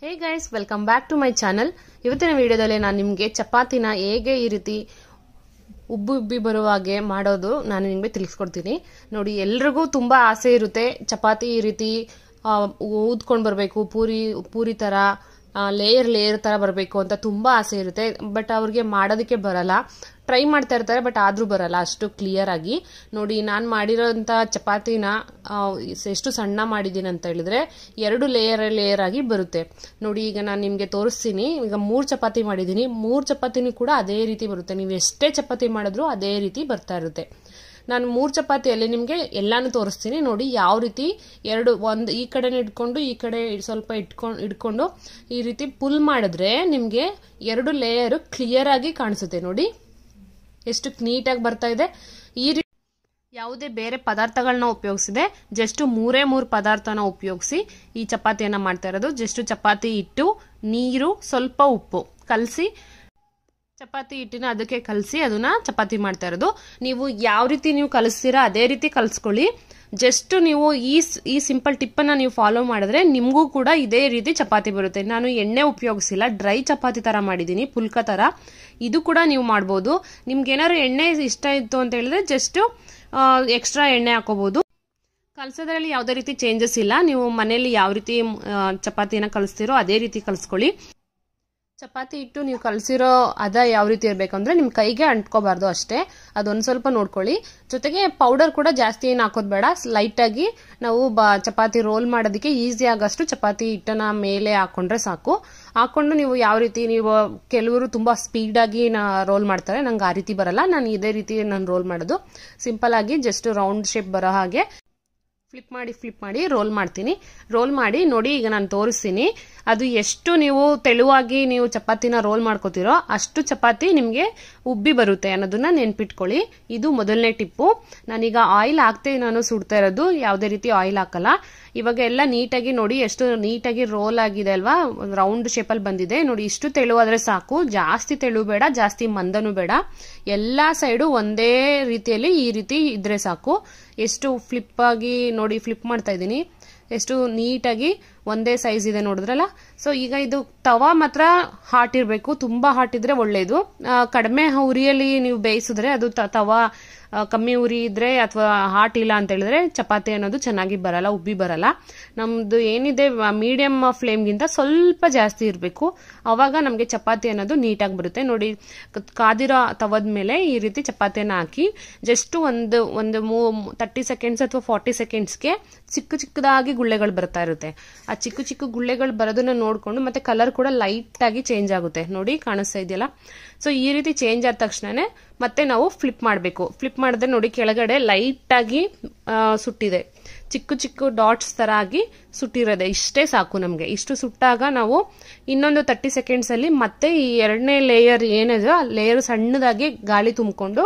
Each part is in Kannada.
Hey guys, welcome back to my channel. ಇವತ್ತಿನ ವಿಡಿಯೋದಲ್ಲಿ ನಾನು ನಿಮಗೆ ಚಪಾತಿನ ಹೇಗೆ ಈ ರೀತಿ ಉಬ್ಬಿ ಬರುವ ಹಾಗೆ ಮಾಡೋದು ನಾನು ನಿಮಗೆ ತಿಳಿಸ್ಕೊಡ್ತೀನಿ. ನೋಡಿ, ಎಲ್ರಿಗೂ ತುಂಬಾ ಆಸೆ ಇರುತ್ತೆ ಚಪಾತಿ ಈ ರೀತಿ ಊದ್ಕೊಂಡು ಬರಬೇಕು, ಪೂರಿ ತರ ಲೇಯರ್ ತರ ಬರಬೇಕು ಅಂತ ತುಂಬಾ ಆಸೆ ಇರುತ್ತೆ. ಬಟ್ ಅವ್ರಿಗೆ ಮಾಡೋದಕ್ಕೆ ಬರಲ್ಲ. ಟ್ರೈ ಮಾಡ್ತಾ ಇರ್ತಾರೆ, ಬಟ್ ಆದ್ರೂ ಬರಲ್ಲ ಅಷ್ಟು ಕ್ಲಿಯರ್ ಆಗಿ. ನೋಡಿ, ನಾನು ಮಾಡಿರೋಂಥ ಚಪಾತಿನ ಎಷ್ಟು ಸಣ್ಣ ಮಾಡಿದ್ದೀನಿ ಅಂತ ಹೇಳಿದ್ರೆ 2 ಲೇಯರ್ ಆಗಿ ಬರುತ್ತೆ. ನೋಡಿ, ಈಗ ನಾನು ನಿಮಗೆ ತೋರಿಸ್ತೀನಿ. ಈಗ 3 ಚಪಾತಿ ಮಾಡಿದ್ದೀನಿ. 3 ಚಪಾತಿನೂ ಕೂಡ ಅದೇ ರೀತಿ ಬರುತ್ತೆ. ನೀವು ಎಷ್ಟೇ ಚಪಾತಿ ಮಾಡಿದ್ರು ಅದೇ ರೀತಿ ಬರ್ತಾ ಇರುತ್ತೆ. ನಾನು 3 ಚಪಾತಿಯಲ್ಲಿ ನಿಮಗೆ ಎಲ್ಲಾನು ತೋರಿಸ್ತೀನಿ. ನೋಡಿ, ಯಾವ ರೀತಿ ಒಂದು ಈ ಕಡೆ ಇಟ್ಕೊಂಡು ಈ ಕಡೆ ಸ್ವಲ್ಪ ಇಟ್ಕೊಂಡು ಈ ರೀತಿ ಪುಲ್ ಮಾಡಿದ್ರೆ ನಿಮಗೆ 2 ಲೇಯರ್ ಕ್ಲಿಯರ್ ಆಗಿ ಕಾಣಿಸುತ್ತೆ. ನೋಡಿ ಎಷ್ಟು ನೀಟಾಗಿ ಬರ್ತಾ ಇದೆ. ಈ ರೀತಿ ಯಾವುದೇ ಬೇರೆ ಪದಾರ್ಥಗಳನ್ನ ಉಪಯೋಗಿಸಿದೆ, ಜಸ್ಟ್ 3 ಪದಾರ್ಥನ ಉಪಯೋಗಿಸಿ ಈ ಚಪಾತಿಯನ್ನ ಮಾಡ್ತಾ ಇರೋದು. ಜಸ್ಟ್ ಚಪಾತಿ ಹಿಟ್ಟು, ನೀರು, ಸ್ವಲ್ಪ ಉಪ್ಪು ಕಲಸಿ ಚಪಾತಿ ಹಿಟ್ಟಿನ ಅದಕ್ಕೆ ಕಲಸಿ ಅದನ್ನ ಚಪಾತಿ ಮಾಡ್ತಾ ಇರೋದು. ನೀವು ಯಾವ ರೀತಿ ನೀವು ಕಲಿಸ್ತೀರಾ ಅದೇ ರೀತಿ ಕಲಿಸ್ಕೊಳ್ಳಿ. ಜಸ್ಟ್ ನೀವು ಈ ಸಿಂಪಲ್ ಟಿಪ್ ಅನ್ನ ನೀವು ಫಾಲೋ ಮಾಡಿದ್ರೆ ನಿಮಗೂ ಕೂಡ ಇದೇ ರೀತಿ ಚಪಾತಿ ಬರುತ್ತೆ. ನಾನು ಎಣ್ಣೆ ಉಪಯೋಗಿಸಿಲ್ಲ, ಡ್ರೈ ಚಪಾತಿ ತರ ಮಾಡಿದೀನಿ, ಪುಲ್ಕ ತರ. ಇದು ಕೂಡ ನೀವು ಮಾಡಬಹುದು. ನಿಮ್ಗೆ ಏನಾದ್ರು ಎಣ್ಣೆ ಇಷ್ಟ ಇತ್ತು ಅಂತ ಹೇಳಿದ್ರೆ ಜಸ್ಟ್ ಎಕ್ಸ್ಟ್ರಾ ಎಣ್ಣೆ ಹಾಕೋಬಹುದು. ಕಲಸೋದ್ರಲ್ಲಿ ಯಾವುದೇ ರೀತಿ ಚೇಂಜಸ್ ಇಲ್ಲ. ನೀವು ಮನೆಯಲ್ಲಿ ಯಾವ ರೀತಿ ಚಪಾತಿನ ಕಲಿಸ್ತೀರೋ ಅದೇ ರೀತಿ ಕಲಿಸ್ಕೊಳ್ಳಿ. ಚಪಾತಿ ಹಿಟ್ಟು ನೀವು ಕಲಸಿರೋ ಯಾವ ರೀತಿ ಇರಬೇಕಂದ್ರೆ ನಿಮ್ ಕೈಗೆ ಅಂಟ್ಕೋಬಾರ್ದು ಅಷ್ಟೇ. ಅದೊಂದು ಸ್ವಲ್ಪ ನೋಡ್ಕೊಳ್ಳಿ. ಜೊತೆಗೆ ಪೌಡರ್ ಕೂಡ ಜಾಸ್ತಿ ಏನು ಹಾಕೋದ್ ಬೇಡ. ಲೈಟ್ ಆಗಿ ನಾವು ಚಪಾತಿ ರೋಲ್ ಮಾಡೋದಕ್ಕೆ ಈಸಿ ಆಗಷ್ಟು ಚಪಾತಿ ಹಿಟ್ಟನ ಮೇಲೆ ಹಾಕೊಂಡ್ರೆ ಸಾಕು. ಹಾಕೊಂಡು ನೀವು ಯಾವ ರೀತಿ ಕೆಲವರು ತುಂಬಾ ಸ್ಪೀಡ್ ಆಗಿ ರೋಲ್ ಮಾಡ್ತಾರೆ. ನಂಗೆ ಆ ರೀತಿ ಬರಲ್ಲ. ನಾನು ಇದೇ ರೀತಿ ನಾನು ರೋಲ್ ಮಾಡೋದು. ಸಿಂಪಲ್ ಆಗಿ ಜಸ್ಟ್ ರೌಂಡ್ ಶೇಪ್ ಬರೋ ಹಾಗೆ ಫ್ಲಿಪ್ ಮಾಡಿ ರೋಲ್ ಮಾಡ್ತೀನಿ. ರೋಲ್ ಮಾಡಿ ನೋಡಿ, ಈಗ ನಾನು ತೋರಿಸ್ತೀನಿ. ಅದು ಎಷ್ಟು ನೀವು ತೆಳುವಾಗಿ ನೀವು ಚಪಾತಿನ ರೋಲ್ ಮಾಡ್ಕೋತಿರೋ ಅಷ್ಟು ಚಪಾತಿ ನಿಮ್ಗೆ ಉಬ್ಬಿ ಬರುತ್ತೆ ಅನ್ನೋದನ್ನ ನೆನ್ಪಿಟ್ಕೊಳ್ಳಿ. ಇದು ಮೊದಲನೇ ಟಿಪ್ಪು. ನಾನೀಗ ಆಯಿಲ್ ಹಾಕ್ತೆ ನಾನು ಸುಡ್ತಾ ಇರೋದು, ಯಾವುದೇ ರೀತಿ ಆಯಿಲ್ ಹಾಕಲ್ಲ. ಇವಾಗ ಎಲ್ಲ ನೀಟಾಗಿ ನೋಡಿ ಎಷ್ಟು ನೀಟಾಗಿ ರೋಲ್ ಆಗಿದೆ ಅಲ್ವಾ, ರೌಂಡ್ ಶೇಪ್ ಅಲ್ಲಿ ಬಂದಿದೆ. ನೋಡಿ, ಇಷ್ಟು ತೆಳುವಾದ್ರೆ ಸಾಕು. ಜಾಸ್ತಿ ತೆಳು ಬೇಡ, ಜಾಸ್ತಿ ಮಂದನೂ ಬೇಡ. ಎಲ್ಲಾ ಸೈಡು ಒಂದೇ ರೀತಿಯಲ್ಲಿ ಈ ರೀತಿ ಇದ್ರೆ ಸಾಕು. ಎಷ್ಟು ಫ್ಲಿಪ್ ಆಗಿ ನೋಡಿ, ಫ್ಲಿಪ್ ಮಾಡ್ತಾ ಇದ್ದೀನಿ. ಎಷ್ಟು ನೀಟಾಗಿ ಒಂದೇ ಸೈಜ್ ಇದೆ, ನೋಡಿದ್ರಲ್ಲ. ಸೊ ಈಗ ಇದು ತವಾ ಮಾತ್ರ ಹಾಟ್ ಇರಬೇಕು. ತುಂಬಾ ಹಾಟ್ ಇದ್ರೆ ಒಳ್ಳೇದು. ಕಡಿಮೆ ಉರಿಯಲ್ಲಿ ನೀವು ಬೇಯಿಸಿದ್ರೆ ಅದು ತವಾ ಕಮ್ಮಿ ಉರಿ ಇದ್ರೆ ಅಥವಾ ಹಾಟ್ ಇಲ್ಲ ಅಂತ ಹೇಳಿದ್ರೆ ಚಪಾತಿ ಅನ್ನೋದು ಚೆನ್ನಾಗಿ ಬರಲ್ಲ, ಉಬ್ಬಿ ಬರಲ್ಲ. ನಮ್ದು ಏನಿದೆ ಮೀಡಿಯಂ ಫ್ಲೇಮ್ಗಿಂತ ಸ್ವಲ್ಪ ಜಾಸ್ತಿ ಇರಬೇಕು. ಅವಾಗ ನಮ್ಗೆ ಚಪಾತಿ ಅನ್ನೋದು ನೀಟಾಗಿ ಬರುತ್ತೆ. ನೋಡಿ, ಕಾದಿರೋ ತವದ ಮೇಲೆ ಈ ರೀತಿ ಚಪಾತಿಯನ್ನ ಹಾಕಿ ಜಸ್ಟ್ ಒಂದು 30 ಸೆಕೆಂಡ್ಸ್ ಅಥವಾ 40 ಸೆಕೆಂಡ್ಸ್ಗೆ ಚಿಕ್ಕದಾಗಿ ಗುಳ್ಳೆಗಳು ಬರ್ತಾ ಇರುತ್ತೆ. ಆ ಚಿಕ್ಕ ಗುಳ್ಳೆಗಳು ಬರೋದನ್ನ ನೋಡ್ಕೊಂಡು ಮತ್ತೆ ಕಲರ್ ಕೂಡ ಲೈಟ್ ಆಗಿ ಚೇಂಜ್ ಆಗುತ್ತೆ. ನೋಡಿ, ಕಾಣಿಸ್ತಾ ಇದೆಯಲ್ಲ. ಸೊ ಈ ರೀತಿ ಚೇಂಜ್ ಆದ ತಕ್ಷಣನೇ ಮತ್ತೆ ನಾವು ಫ್ಲಿಪ್ ಮಾಡಬೇಕು. ಫ್ಲಿಪ್ ಮಾಡಿದ್ರೆ ನೋಡಿ, ಕೆಳಗಡೆ ಲೈಟ್ ಆಗಿ ಸುಟ್ಟಿದೆ, ಚಿಕ್ಕ ಡಾಟ್ಸ್ ತರ ಆಗಿ ಸುಟ್ಟಿರೋದೆ. ಇಷ್ಟೇ ಸಾಕು ನಮ್ಗೆ. ಇಷ್ಟು ಸುಟ್ಟಾಗ ನಾವು ಇನ್ನೊಂದು 30 ಸೆಕೆಂಡ್ಸ್ ಅಲ್ಲಿ ಮತ್ತೆ ಈ 2ನೇ ಲೇಯರ್ ಏನಿದೆ ಆ ಲೇಯರ್ ಸಣ್ಣದಾಗಿ ಗಾಳಿ ತುಂಬಿಕೊಂಡು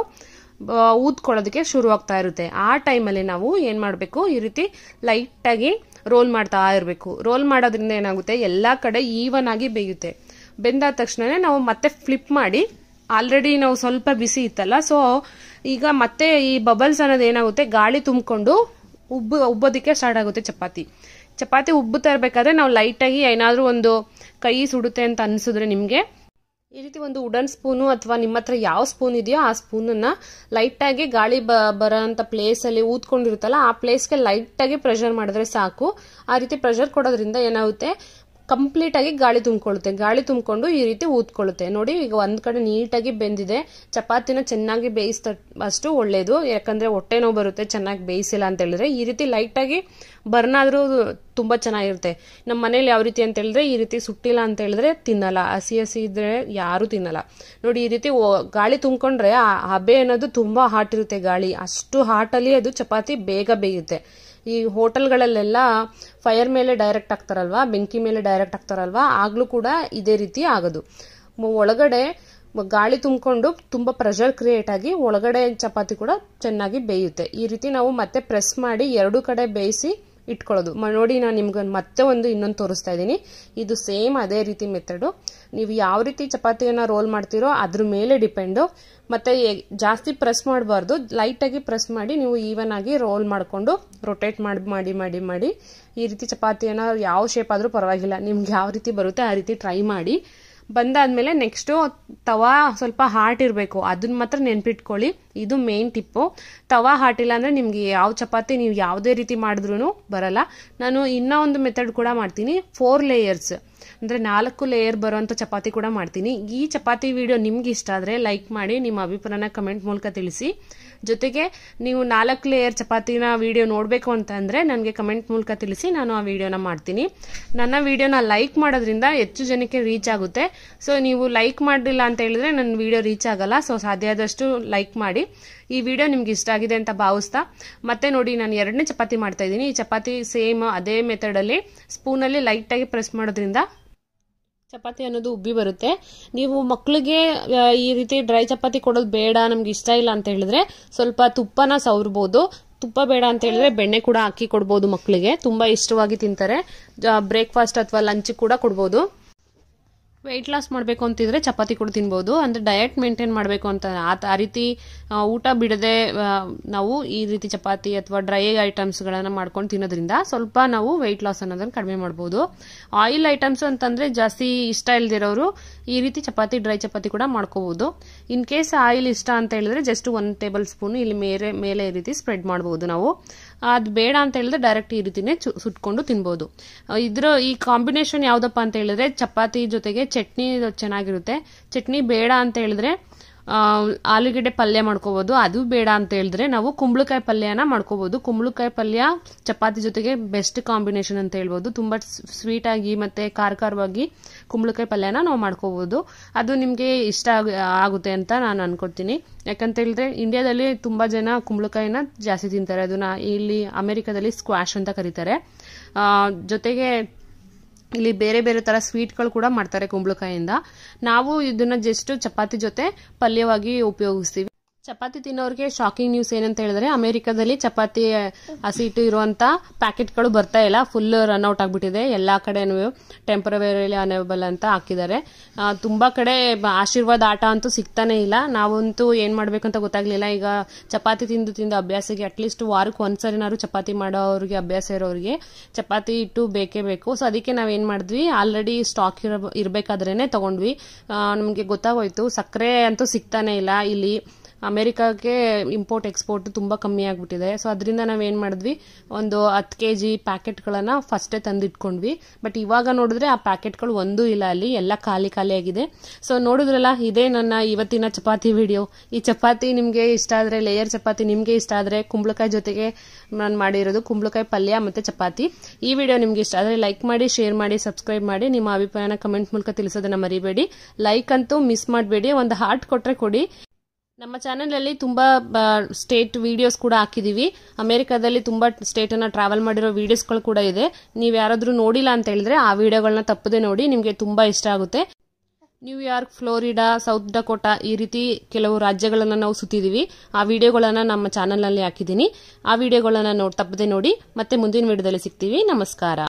ಊದ್ಕೊಳ್ಳೋದಕ್ಕೆ ಶುರು ಆಗ್ತಾ ಇರುತ್ತೆ. ಆ ಟೈಮಲ್ಲಿ ನಾವು ಏನ್ ಮಾಡ್ಬೇಕು, ಈ ರೀತಿ ಲೈಟ್ ಆಗಿ ರೋಲ್ ಮಾಡ್ತಾ ಇರಬೇಕು. ರೋಲ್ ಮಾಡೋದ್ರಿಂದ ಏನಾಗುತ್ತೆ, ಎಲ್ಲಾ ಕಡೆ ಈವನ್ ಆಗಿ ಬೇಯುತ್ತೆ. ಬೆಂದಾದ ತಕ್ಷಣ ನಾವು ಮತ್ತೆ ಫ್ಲಿಪ್ ಮಾಡಿ, ಆಲ್ರೆಡಿ ನಾವು ಸ್ವಲ್ಪ ಬಿಸಿ ಇತ್ತಲ್ಲ, ಸೊ ಈಗ ಮತ್ತೆ ಈ ಬಬಲ್ಸ್ ಅನ್ನೋದು ಏನಾಗುತ್ತೆ, ಗಾಳಿ ತುಂಬಿಕೊಂಡು ಉಬ್ಬೋದಕ್ಕೆ ಸ್ಟಾರ್ಟ್ ಆಗುತ್ತೆ. ಚಪಾತಿ ಉಬ್ಬುತ್ತಾ ಇರ್ಬೇಕಾದ್ರೆ ನಾವು ಲೈಟ್ ಆಗಿ ಏನಾದ್ರೂ ಒಂದು ಕೈ ಸುಡುತ್ತೆ ಅಂತ ಅನ್ಸಿದ್ರೆ ನಿಮ್ಗೆ ಈ ರೀತಿ ಒಂದು ವುಡನ್ ಸ್ಪೂನು ಅಥವಾ ನಿಮ್ಮ ಹತ್ರ ಯಾವ ಸ್ಪೂನ್ ಇದೆಯೋ ಆ ಸ್ಪೂನನ್ನ ಲೈಟ್ ಆಗಿ ಗಾಳಿ ಬರೋಂತ ಪ್ಲೇಸ್ ಅಲ್ಲಿ ಊದ್ಕೊಂಡಿರುತ್ತಲ್ಲ ಆ ಪ್ಲೇಸ್ಗೆ ಲೈಟ್ ಆಗಿ ಪ್ರೆಷರ್ ಮಾಡಿದ್ರೆ ಸಾಕು. ಆ ರೀತಿ ಪ್ರೆಷರ್ ಕೊಡೋದ್ರಿಂದ ಏನಾಗುತ್ತೆ, ಕಂಪ್ಲೀಟ್ ಆಗಿ ಗಾಳಿ ತುಂಬಿಕೊಳ್ಳುತ್ತೆ. ಗಾಳಿ ತುಂಬಿಕೊಂಡು ಈ ರೀತಿ ಊದ್ಕೊಳ್ಳುತ್ತೆ. ನೋಡಿ, ಈಗ ಒಂದ್ ಕಡೆ ನೀಟಾಗಿ ಬೆಂದಿದೆ. ಚಪಾತಿನ ಚೆನ್ನಾಗಿ ಬೇಯಿಸಿದಷ್ಟು ಒಳ್ಳೇದು. ಯಾಕಂದ್ರೆ ಹೊಟ್ಟೆ ನೋವು ಬರುತ್ತೆ ಚೆನ್ನಾಗಿ ಬೇಯಿಸಿಲ್ಲ ಅಂತ ಹೇಳಿದ್ರೆ. ಈ ರೀತಿ ಲೈಟ್ ಆಗಿ ಬರ್ನ್ ಆದ್ರೂ ತುಂಬಾ ಚೆನ್ನಾಗಿರುತ್ತೆ. ನಮ್ಮ ಮನೇಲಿ ಯಾವ ರೀತಿ ಅಂತ ಹೇಳಿದ್ರೆ, ಈ ರೀತಿ ಸುಟ್ಟಿಲ್ಲ ಅಂತ ಹೇಳಿದ್ರೆ ತಿನ್ನಲ್ಲ. ಹಸಿ ಇದ್ರೆ ಯಾರು ತಿನ್ನಲ್ಲ. ನೋಡಿ, ಈ ರೀತಿ ಗಾಳಿ ತುಂಬಿಕೊಂಡ್ರೆ ಆ ಹಬೆ ಅನ್ನೋದು ತುಂಬಾ ಹಾಟ್ ಇರುತ್ತೆ. ಗಾಳಿ ಅಷ್ಟು ಹಾಟ್ ಅಲ್ಲಿ ಅದು ಚಪಾತಿ ಬೇಗ ಬೇಯುತ್ತೆ. ಈ ಹೋಟೆಲ್ಗಳಲ್ಲೆಲ್ಲ ಫೈರ್ ಮೇಲೆ ಡೈರೆಕ್ಟ್ ಆಗ್ತಾರಲ್ವಾ, ಬೆಂಕಿ ಮೇಲೆ ಡೈರೆಕ್ಟ್ ಆಗ್ತಾರಲ್ವಾ, ಆಗ್ಲೂ ಕೂಡ ಇದೇ ರೀತಿ ಆಗೋದು. ಒಳಗಡೆ ಗಾಳಿ ತುಂಬಿಕೊಂಡು ತುಂಬಾ ಪ್ರೆಷರ್ ಕ್ರಿಯೇಟ್ ಆಗಿ ಒಳಗಡೆ ಚಪಾತಿ ಕೂಡ ಚೆನ್ನಾಗಿ ಬೇಯುತ್ತೆ. ಈ ರೀತಿ ನಾವು ಮತ್ತೆ ಪ್ರೆಸ್ ಮಾಡಿ 2 ಕಡೆ ಬೇಯಿಸಿ ಇಟ್ಕೊಳ್ಳೋದು. ನೋಡಿ ನಾನು ನಿಮ್ಗೆ ಮತ್ತೆ ಇನ್ನೊಂದು ತೋರಿಸ್ತಾ ಇದ್ದೀನಿ. ಇದು ಸೇಮ್ ಅದೇ ರೀತಿ ಮೆಥಡು. ನೀವು ಯಾವ ರೀತಿ ಚಪಾತಿಯನ್ನ ರೋಲ್ ಮಾಡ್ತೀರೋ ಅದ್ರ ಮೇಲೆ ಡಿಪೆಂಡು. ಮತ್ತೆ ಜಾಸ್ತಿ ಪ್ರೆಸ್ ಮಾಡಬಾರ್ದು, ಲೈಟಾಗಿ ಪ್ರೆಸ್ ಮಾಡಿ ನೀವು ಈವನ್ ಆಗಿ ರೋಲ್ ಮಾಡಿಕೊಂಡು ರೊಟೇಟ್ ಮಾಡಿ ಈ ರೀತಿ ಚಪಾತಿಯನ್ನ ಯಾವ ಶೇಪ್ ಆದ್ರೂ ಪರವಾಗಿಲ್ಲ, ನಿಮ್ಗೆ ಯಾವ ರೀತಿ ಬರುತ್ತೆ ಆ ರೀತಿ ಟ್ರೈ ಮಾಡಿ. ಬಂದಾದ್ಮೇಲೆ ನೆಕ್ಸ್ಟ್ ತವಾ ಸ್ವಲ್ಪ ಹಾಟ್ ಇರಬೇಕು, ಅದನ್ನ ಮಾತ್ರ ನೆನ್ಪಿಟ್ಕೊಳ್ಳಿ. ಇದು ಮೇನ್ ಟಿಪ್ಪು. ತವಾ ಹಾಟ್ ಇಲ್ಲ ಅಂದ್ರೆ ನಿಮ್ಗೆ ಯಾವ ಚಪಾತಿ ನೀವು ಯಾವುದೇ ರೀತಿ ಮಾಡಿದ್ರು ಬರಲ್ಲ. ನಾನು ಇನ್ನೂ ಒಂದು ಮೆಥಡ್ ಕೂಡ ಮಾಡ್ತೀನಿ, 4 ಲೇಯರ್ಸ್ ಅಂದ್ರೆ 4 ಲೇಯರ್ ಬರುವಂತ ಚಪಾತಿ ಕೂಡ ಮಾಡ್ತೀನಿ. ಈ ಚಪಾತಿ ವಿಡಿಯೋ ನಿಮ್ಗೆ ಇಷ್ಟ ಆದ್ರೆ ಲೈಕ್ ಮಾಡಿ, ನಿಮ್ಮ ಅಭಿಪ್ರಾಯನ ಕಮೆಂಟ್ ಮೂಲಕ ತಿಳಿಸಿ. ಜೊತೆಗೆ ನೀವು 4 ಲೇಯರ್ ಚಪಾತಿನ ವಿಡಿಯೋ ನೋಡ್ಬೇಕು ಅಂತ ಅಂದ್ರೆ ನನಗೆ ಕಮೆಂಟ್ ಮೂಲಕ ತಿಳಿಸಿ, ನಾನು ಆ ವಿಡಿಯೋನ ಮಾಡ್ತೀನಿ. ನನ್ನ ವಿಡಿಯೋನ ಲೈಕ್ ಮಾಡೋದ್ರಿಂದ ಹೆಚ್ಚು ಜನಕ್ಕೆ ರೀಚ್ ಆಗುತ್ತೆ. ಸೊ ನೀವು ಲೈಕ್ ಮಾಡಲಿಲ್ಲ ಅಂತ ಹೇಳಿದ್ರೆ ನನ್ನ ವಿಡಿಯೋ ರೀಚ್ ಆಗಲ್ಲ. ಸೊ ಸಾಧ್ಯ ಆದಷ್ಟು ಲೈಕ್ ಮಾಡಿ. ಈ ವಿಡಿಯೋ ನಿಮ್ಗೆ ಇಷ್ಟ ಆಗಿದೆ ಅಂತ ಭಾವಿಸ್ತಾ ಮತ್ತೆ ನೋಡಿ ನಾನು 2ನೇ ಚಪಾತಿ ಮಾಡ್ತಾ ಇದ್ದೀನಿ. ಈ ಚಪಾತಿ ಸೇಮ್ ಅದೇ ಮೆಥಡ್ ಅಲ್ಲಿ ಸ್ಪೂನಲ್ಲಿ ಲೈಟ್ ಆಗಿ ಪ್ರೆಸ್ ಮಾಡೋದ್ರಿಂದ ಚಪಾತಿ ಅನ್ನೋದು ಉಬ್ಬಿ ಬರುತ್ತೆ. ನೀವು ಮಕ್ಕಳಿಗೆ ಈ ರೀತಿ ಡ್ರೈ ಚಪಾತಿ ಕೊಡೋದು ಬೇಡ, ನಮ್ಗೆ ಇಷ್ಟ ಇಲ್ಲ ಅಂತ ಹೇಳಿದ್ರೆ ಸ್ವಲ್ಪ ತುಪ್ಪನ ಸವರ್ಬೋದು. ತುಪ್ಪ ಬೇಡ ಅಂತ ಹೇಳಿದ್ರೆ ಬೆಣ್ಣೆ ಕೂಡ ಹಾಕಿ ಕೊಡ್ಬೋದು. ಮಕ್ಕಳಿಗೆ ತುಂಬಾ ಇಷ್ಟವಾಗಿ ತಿಂತಾರೆ. ಬ್ರೇಕ್ಫಾಸ್ಟ್ ಅಥವಾ ಲಂಚ್ ಕೂಡ ಕೊಡ್ಬೋದು. ವೆಯ್ಟ್ ಲಾಸ್ ಮಾಡಬೇಕು ಅಂತಿದ್ರೆ ಚಪಾತಿ ಕೂಡ ತಿನ್ಬೋದು. ಅಂದ್ರೆ ಡಯಟ್ ಮೇಂಟೈನ್ ಮಾಡಬೇಕು ಅಂತ ಆ ರೀತಿ ಊಟ ಬಿಡದೆ ನಾವು ಈ ರೀತಿ ಚಪಾತಿ ಅಥವಾ ಡ್ರೈ ಐಟಮ್ಸ್ಗಳನ್ನ ಮಾಡ್ಕೊಂಡು ತಿನ್ನೋದ್ರಿಂದ ಸ್ವಲ್ಪ ನಾವು ವೆಯ್ಟ್ ಲಾಸ್ ಅನ್ನೋದನ್ನ ಕಡಿಮೆ ಮಾಡಬಹುದು. ಆಯಿಲ್ ಐಟಮ್ಸ್ ಅಂತಂದ್ರೆ ಜಾಸ್ತಿ ಇಷ್ಟ ಇಲ್ದಿರೋರು ಈ ರೀತಿ ಡ್ರೈ ಚಪಾತಿ ಕೂಡ ಮಾಡ್ಕೋಬಹುದು. ಇನ್ ಕೇಸ್ ಆಯಿಲ್ ಇಷ್ಟ ಅಂತ ಹೇಳಿದ್ರೆ ಜಸ್ಟ್ 1 ಟೇಬಲ್ ಸ್ಪೂನ್ ಇಲ್ಲಿ ಮೇಲೆ ಈ ರೀತಿ ಸ್ಪ್ರೆಡ್ ಮಾಡಬಹುದು. ನಾವು ಅದು ಬೇಡ ಅಂತ ಹೇಳಿದ್ರೆ ಡೈರೆಕ್ಟ್ ಈ ರೀತಿನೇ ಸುಟ್ಕೊಂಡು ತಿನ್ಬಹುದು. ಈ ಕಾಂಬಿನೇಷನ್ ಯಾವ್ದಪ್ಪ ಅಂತ ಹೇಳಿದ್ರೆ ಚಪಾತಿ ಜೊತೆಗೆ ಚಟ್ನಿ ಚೆನ್ನಾಗಿರುತ್ತೆ. ಚಟ್ನಿ ಬೇಡ ಅಂತ ಹೇಳಿದ್ರೆ ಆಲೂಗೆಡ್ಡೆ ಪಲ್ಯ ಮಾಡ್ಕೋಬಹುದು. ಅದು ಬೇಡ ಅಂತ ಹೇಳಿದ್ರೆ ನಾವು ಕುಂಬಳಕಾಯಿ ಪಲ್ಯನ ಮಾಡ್ಕೋಬಹುದು. ಕುಂಬಳಕಾಯಿ ಪಲ್ಯ ಚಪಾತಿ ಜೊತೆಗೆ ಬೆಸ್ಟ್ ಕಾಂಬಿನೇಷನ್ ಅಂತ ಹೇಳ್ಬೋದು. ತುಂಬಾ ಸ್ವೀಟ್ ಆಗಿ ಮತ್ತೆ ಖಾರವಾಗಿ ಕುಂಬಳಕಾಯಿ ಪಲ್ಯನ ನಾವು ಮಾಡ್ಕೋಬಹುದು. ಅದು ನಿಮ್ಗೆ ಇಷ್ಟ ಆಗುತ್ತೆ ಅಂತ ನಾನು ಅನ್ಕೊಳ್ತೀನಿ. ಯಾಕಂತ ಹೇಳಿದ್ರೆ ಇಂಡಿಯಾದಲ್ಲಿ ತುಂಬಾ ಜನ ಕುಂಬಳಕಾಯಿನ ಜಾಸ್ತಿ ತಿಂತಾರೆ. ಅದನ್ನ ಇಲ್ಲಿ ಅಮೆರಿಕದಲ್ಲಿ ಸ್ಕ್ವಾಶ್ ಅಂತ ಕರೀತಾರೆ. ಜೊತೆಗೆ ಇಲ್ಲಿ ಬೇರೆ ಬೇರೆ ತರ ಸ್ವೀಟ್ಗಳು ಕೂಡ ಮಾಡ್ತಾರೆ ಕುಂಬಳಕಾಯಿಂದ. ನಾವು ಇದನ್ನ ಜಸ್ಟ್ ಚಪಾತಿ ಜೊತೆ ಪಲ್ಯವಾಗಿ ಉಪಯೋಗಿಸ್ತೀವಿ. ಚಪಾತಿ ತಿನ್ನೋರಿಗೆ ಶಾಕಿಂಗ್ ನ್ಯೂಸ್ ಏನಂತ ಹೇಳಿದ್ರೆ ಅಮೆರಿಕದಲ್ಲಿ ಚಪಾತಿ ಹಸಿಟ್ಟು ಇರುವಂತ ಪ್ಯಾಕೆಟ್ಗಳು ಬರ್ತಾ ಇಲ್ಲ, ಫುಲ್ ರನ್ ಔಟ್ ಆಗ್ಬಿಟ್ಟಿದೆ. ಎಲ್ಲಾ ಕಡೆ ಟೆಂಪರರಿ ಅನೇಬಲ್ ಅಂತ ಹಾಕಿದ್ದಾರೆ. ತುಂಬಾ ಕಡೆ ಆಶೀರ್ವಾದ ಆಟ ಅಂತೂ ಸಿಗ್ತಾನೆ ಇಲ್ಲ. ನಾವಂತೂ ಏನ್ ಮಾಡ್ಬೇಕಂತ ಗೊತ್ತಾಗ್ಲಿಲ್ಲ. ಈಗ ಚಪಾತಿ ತಿಂದು ಅಭ್ಯಾಸಕ್ಕೆ ಅಟ್ಲೀಸ್ಟ್ ವಾರಕ್ಕೆ ಒಂದ್ಸರಿನಾದ್ರು ಚಪಾತಿ ಮಾಡೋರಿಗೆ, ಅಭ್ಯಾಸ ಇರೋರಿಗೆ ಚಪಾತಿ ಹಿಟ್ಟು ಬೇಕೇ ಬೇಕು. ಸೊ ಅದಕ್ಕೆ ನಾವೇನ್ ಮಾಡಿದ್ವಿ, ಆಲ್ರೆಡಿ ಸ್ಟಾಕ್ ಇರ್ಬೇಕಾದ್ರೇನೆ ತಗೊಂಡ್ವಿ. ನಮ್ಗೆ ಗೊತ್ತಾಗೋಯ್ತು ಸಕ್ಕರೆ ಅಂತೂ ಸಿಗ್ತಾನೆ ಇಲ್ಲ ಇಲ್ಲಿ. ಅಮೆರಿಕಾಗೆ ಇಂಪೋರ್ಟ್ ಎಕ್ಸ್ಪೋರ್ಟ್ ತುಂಬಾ ಕಮ್ಮಿ ಆಗ್ಬಿಟ್ಟಿದೆ. ಸೊ ಅದರಿಂದ ನಾವೇನ್ ಮಾಡಿದ್ವಿ, ಒಂದು 10 kg ಪ್ಯಾಕೆಟ್ಗಳನ್ನ ಫಸ್ಟೇ ತಂದಿಟ್ಕೊಂಡ್ವಿ. ಬಟ್ ಇವಾಗ ನೋಡಿದ್ರೆ ಆ ಪ್ಯಾಕೆಟ್ಗಳು ಒಂದೂ ಇಲ್ಲ, ಅಲ್ಲಿ ಎಲ್ಲ ಖಾಲಿ ಆಗಿದೆ. ಸೊ ನೋಡಿದ್ರಲ್ಲ, ಇದೇ ನನ್ನ ಇವತ್ತಿನ ಚಪಾತಿ ವಿಡಿಯೋ. ಈ ಚಪಾತಿ ನಿಮ್ಗೆ ಇಷ್ಟ ಆದ್ರೆ, ಲೇಯರ್ ಚಪಾತಿ ನಿಮ್ಗೆ ಇಷ್ಟ ಆದ್ರೆ, ಕುಂಬಳಕಾಯಿ ಜೊತೆಗೆ ನಾನು ಮಾಡಿರೋದು ಕುಂಬಳಕಾಯಿ ಪಲ್ಯ ಮತ್ತೆ ಚಪಾತಿ. ಈ ವಿಡಿಯೋ ನಿಮ್ಗೆ ಇಷ್ಟ ಆದ್ರೆ ಲೈಕ್ ಮಾಡಿ, ಶೇರ್ ಮಾಡಿ, ಸಬ್ಸ್ಕ್ರೈಬ್ ಮಾಡಿ. ನಿಮ್ಮ ಅಭಿಪ್ರಾಯನ ಕಮೆಂಟ್ ಮೂಲಕ ತಿಳಿಸೋದನ್ನ ಮರಿಬೇಡಿ. ಲೈಕ್ ಅಂತೂ ಮಿಸ್ ಮಾಡಬೇಡಿ. ಒಂದು ಹಾರ್ಟ್ ಕೊಟ್ರೆ ಕೊಡಿ. ನಮ್ಮ ಚಾನೆಲ್ ಅಲ್ಲಿ ತುಂಬಾ ಸ್ಟೇಟ್ ವಿಡಿಯೋಸ್ ಕೂಡ ಹಾಕಿದೀವಿ. ಅಮೆರಿಕಾದಲ್ಲಿ ತುಂಬಾ ಸ್ಟೇಟ್ ಅನ್ನ ಟ್ರಾವೆಲ್ ಮಾಡಿರೋ ವಿಡಿಯೋಸ್ಗಳು ಕೂಡ ಇದೆ. ನೀವು ಯಾರಾದ್ರೂ ನೋಡಿಲ್ಲ ಅಂತ ಹೇಳಿದ್ರೆ ಆ ವಿಡಿಯೋಗಳನ್ನ ತಪ್ಪದೆ ನೋಡಿ, ನಿಮ್ಗೆ ತುಂಬಾ ಇಷ್ಟ ಆಗುತ್ತೆ. ನ್ಯೂಯಾರ್ಕ್, ಫ್ಲೋರಿಡಾ, ಸೌತ್ ಡಕೋಟಾ ಈ ರೀತಿ ಕೆಲವು ರಾಜ್ಯಗಳನ್ನ ನಾವು ಸುತ್ತಿದೀವಿ. ಆ ವಿಡಿಯೋಗಳನ್ನ ನಮ್ಮ ಚಾನೆಲ್ ನಲ್ಲಿ ಹಾಕಿದೀನಿ. ಆ ವಿಡಿಯೋಗಳನ್ನ ತಪ್ಪದೆ ನೋಡಿ. ಮತ್ತೆ ಮುಂದಿನ ವಿಡಿಯೋದಲ್ಲಿ ಸಿಗ್ತೀವಿ. ನಮಸ್ಕಾರ.